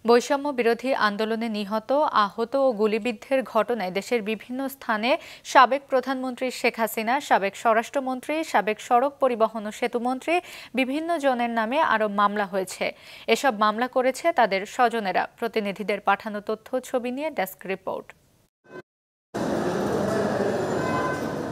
বৈষম্য বিরোধী আন্দোলনে নিহত, আহত ও গুলিবিদ্ধের ঘটনায় দেশের বিভিন্ন স্থানে সাবেক প্রধানমন্ত্রী শেখ হাসিনা, সাবেক স্বরাষ্ট্রমন্ত্রী, সাবেক সড়ক পরিবহন ও সেতুমন্ত্রী বিভিন্ন জনের নামে আরও মামলা হয়েছে। এসব মামলা করেছে তাদের স্বজনেরা। প্রতিনিধিদের পাঠানো তথ্য ছবি নিয়ে ডেস্ক রিপোর্ট।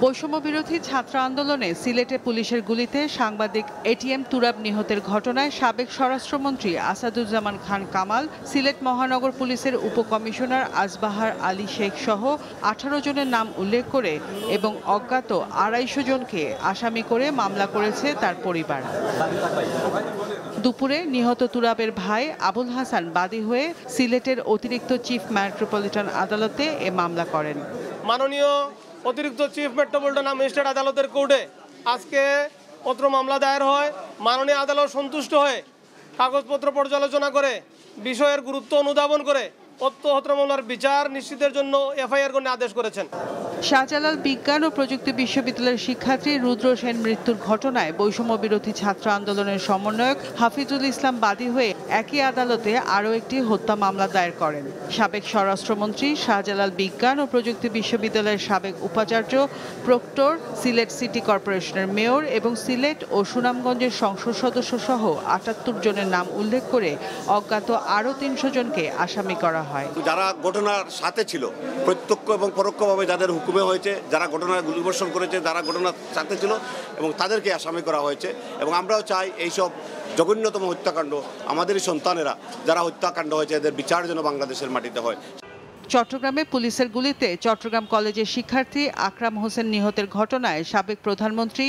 বৈষম্য বিরোধী ছাত্র আন্দোলনে সিলেটে পুলিশের গুলিতে সাংবাদিক এটিএম তুরাব নিহতের ঘটনায় সাবেক স্বরাষ্ট্রমন্ত্রী আসাদুজ্জামান খান কামাল, সিলেট মহানগর পুলিশের উপকমিশনার আজবাহার আলী শেখ সহ 18 জনের নাম উল্লেখ করে এবং অজ্ঞাত 250 জনকে আসামি করে মামলা করেছে তার পরিবার। দুপুরে নিহত তুরাবের ভাই আবুল হাসান বাদী হয়ে সিলেটের অতিরিক্ত চিফ মেট্রোপলিটন আদালতে এ মামলা করেন। মাননীয় অতিরিক্ত চিফ মেট্রোপলিটন ম্যাজিস্ট্রেট আদালতের কোর্টে আজকে পত্র মামলা দায়ের হয়। মাননীয় আদালত সন্তুষ্ট হয়ে কাগজপত্র পর্যালোচনা করে বিষয়ের গুরুত্ব অনুধাবন করে হত্যা মামলার বিচার নিশ্চিতের জন্য এফআইআর গঠনের আদেশ করেছেন। শাহজালাল বিজ্ঞান ও প্রযুক্তি বিশ্ববিদ্যালয়ের শিক্ষার্থী রুদ্র সেন মৃত্যুর ঘটনায় বৈষম্য বিরোধী ছাত্র আন্দোলনের সমন্বয়ক হাফিজুল ইসলাম বাদী হয়ে একই আদালতে আরও একটি হত্যা মামলা দায়ের করেন। সাবেক স্বরাষ্ট্রমন্ত্রী, শাহজালাল বিজ্ঞান ও প্রযুক্তি বিশ্ববিদ্যালয়ের সাবেক উপাচার্য, প্রক্টর, সিলেট সিটি কর্পোরেশনের মেয়র এবং সিলেট ও সুনামগঞ্জের সংসদ সদস্য সহ 78 জনের নাম উল্লেখ করে অজ্ঞাত আরও 300 জনকে আসামি করা হয়। যারা ঘটনার সাথে ছিল, প্রত্যক্ষ এবং পরোক্ষভাবে যাদের হুকুমে হয়েছে, যারা ঘটনার গুলিবর্ষণ করেছে, যারা ঘটনার সাথে ছিল এবং তাদেরকে আসামি করা হয়েছে। এবং আমরাও চাই এইসব জঘন্যতম হত্যাকাণ্ড আমাদেরই সন্তানেরা যারা হত্যাকাণ্ড হয়েছে এদের বিচার যেন বাংলাদেশের মাটিতে হয়। চট্টগ্রামে পুলিশের গুলিতে চট্টগ্রাম কলেজের শিক্ষার্থী আকরাম হোসেন নিহতের ঘটনায় সাবেক প্রধানমন্ত্রী,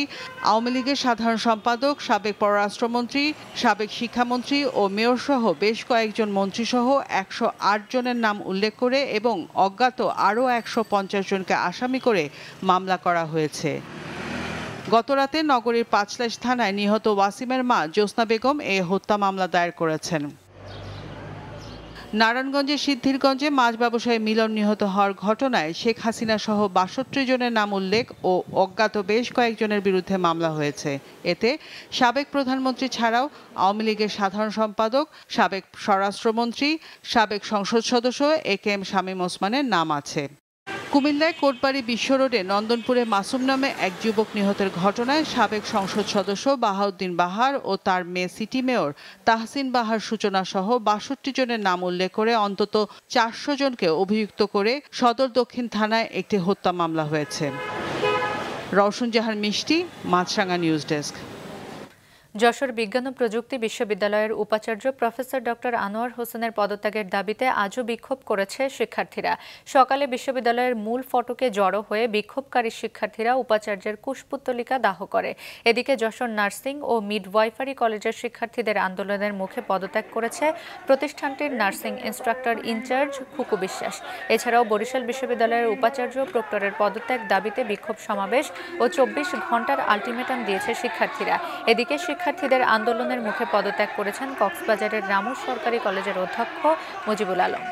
আওয়ামী লীগের সাধারণ সম্পাদক, সাবেক পররাষ্ট্রমন্ত্রী, সাবেক শিক্ষামন্ত্রী ও মেয়রসহ বেশ কয়েকজন মন্ত্রীসহ 108 জনের নাম উল্লেখ করে এবং অজ্ঞাত আরও 150 জনকে আসামি করে মামলা করা হয়েছে। গতরাতে নগরীর পাঁচলাইশ থানায় নিহত ওয়াসিমের মা জ্যোৎস্না বেগম এ হত্যা মামলা দায়ের করেছেন। নারায়ণগঞ্জের সিদ্ধিরগঞ্জে মাছ ব্যবসায়ী মিলন নিহত হওয়ার ঘটনায় শেখ হাসিনা সহ 62 জনের নাম উল্লেখ ও অজ্ঞাত বেশ কয়েকজনের বিরুদ্ধে মামলা হয়েছে। এতে সাবেক প্রধানমন্ত্রী ছাড়াও আওয়ামী লীগের সাধারণ সম্পাদক, সাবেক স্বরাষ্ট্রমন্ত্রী, সাবেক সংসদ সদস্য একেএম শামীম ওসমানের নাম আছে। কুমিল্লায় কোটবাড়ি বিশ্ব রোডে নন্দনপুরে মাসুম নামে এক যুবক নিহতের ঘটনায় সাবেক সংসদ সদস্য বাহাউদ্দিন বাহার ও তার মেয়ে সিটি মেয়র তাহসিন বাহার সূচনা সহ 62 জনের নাম উল্লেখ করে অন্তত 400 জনকে অভিযুক্ত করে সদর দক্ষিণ থানায় একটি হত্যা মামলা হয়েছে। রওশন জাহান মিষ্টি, মাছরাঙা নিউজ ডেস্ক। যশোর বিজ্ঞান ও প্রযুক্তি বিশ্ববিদ্যালয়ের উপাচার্য প্রফেসর ডক্টর আনোয়ার হোসেনের পদত্যাগের দাবিতে আজও বিক্ষোভ করেছে শিক্ষার্থীরা। সকালে বিশ্ববিদ্যালয়ের মূল ফটকে জড়ো হয়ে বিক্ষোভকারী শিক্ষার্থীরা উপাচার্যের কুশপুত্তলিকা দাহ করে। এদিকে যশোর নার্সিং ও মিডওয়াইফারি কলেজের শিক্ষার্থীদের আন্দোলনের মুখে পদত্যাগ করেছে প্রতিষ্ঠানটির নার্সিং ইন্সট্রাক্টর ইনচার্জ খুকু বিশ্বাস। এছাড়াও বরিশাল বিশ্ববিদ্যালয়ের উপাচার্য প্রক্টরের পদত্যাগ দাবিতে বিক্ষোভ সমাবেশ ও 24 ঘণ্টার আলটিমেটাম দিয়েছে শিক্ষার্থীরা। এদিকে শিক্ষার্থীদের আন্দোলনের মুখে পদত্যাগ করেছেন কক্সবাজারের রামু সরকারি কলেজের অধ্যক্ষ মুজিবুল আলম।